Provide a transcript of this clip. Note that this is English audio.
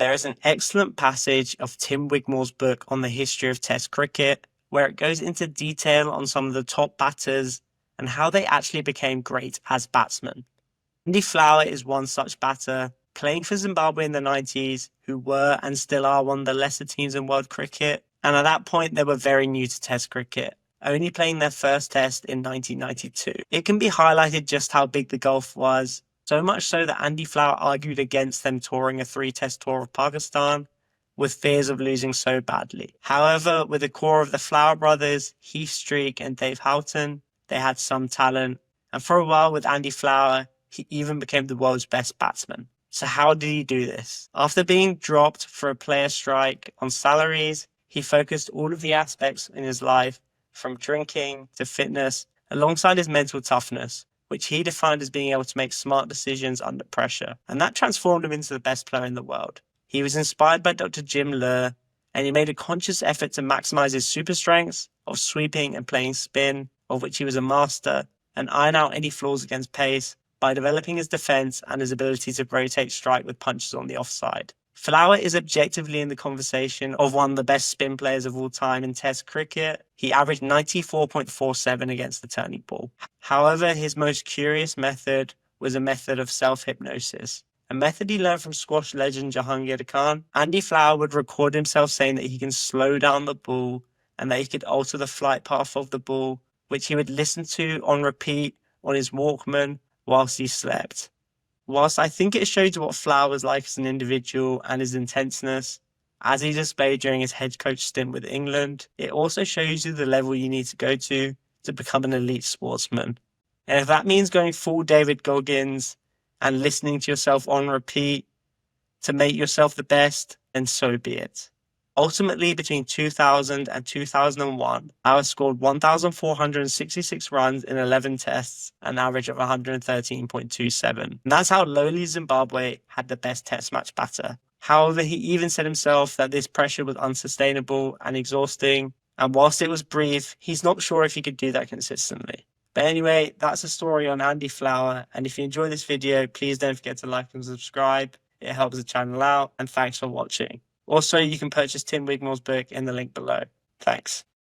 There is an excellent passage of Tim Wigmore's book on the history of Test cricket, where it goes into detail on some of the top batters and how they actually became great as batsmen. Andy Flower is one such batter, playing for Zimbabwe in the 90s, who were and still are one of the lesser teams in world cricket, and at that point they were very new to Test cricket, only playing their first Test in 1992. It can be highlighted just how big the gulf was, so much so that Andy Flower argued against them touring a 3-Test tour of Pakistan, with fears of losing so badly. However, with the core of the Flower brothers, Heath Streak and Dave Houghton, they had some talent, and for a while with Andy Flower, he even became the world's best batsman. So how did he do this? After being dropped for a player strike on salaries, he focused all of the aspects in his life, from drinking to fitness, alongside his mental toughness, which he defined as being able to make smart decisions under pressure. And that transformed him into the best player in the world. He was inspired by Dr. Jim Loehr, and he made a conscious effort to maximize his super strengths of sweeping and playing spin, of which he was a master, and iron out any flaws against pace by developing his defense and his ability to rotate strike with punches on the offside. Flower is objectively in the conversation of one of the best spin players of all time in Test cricket. He averaged 94.47 against the turning ball. However, his most curious method was a method of self-hypnosis, a method he learned from squash legend Jahangir Khan. Andy Flower would record himself saying that he can slow down the ball and that he could alter the flight path of the ball, which he would listen to on repeat on his Walkman whilst he slept. Whilst I think it shows what Flower was like as an individual and his intenseness, as he displayed during his head coach stint with England, it also shows you the level you need to go to become an elite sportsman. And if that means going full David Goggins and listening to yourself on repeat to make yourself the best, then so be it. Ultimately, between 2000 and 2001, Flower scored 1,466 runs in 11 tests, an average of 113.27. And that's how lowly Zimbabwe had the best test match batter. However, he even said himself that this pressure was unsustainable and exhausting, and whilst it was brief, he's not sure if he could do that consistently. But anyway, that's a story on Andy Flower, and if you enjoyed this video, please don't forget to like and subscribe. It helps the channel out, and thanks for watching. Also, you can purchase Tim Wigmore's book in the link below. Thanks.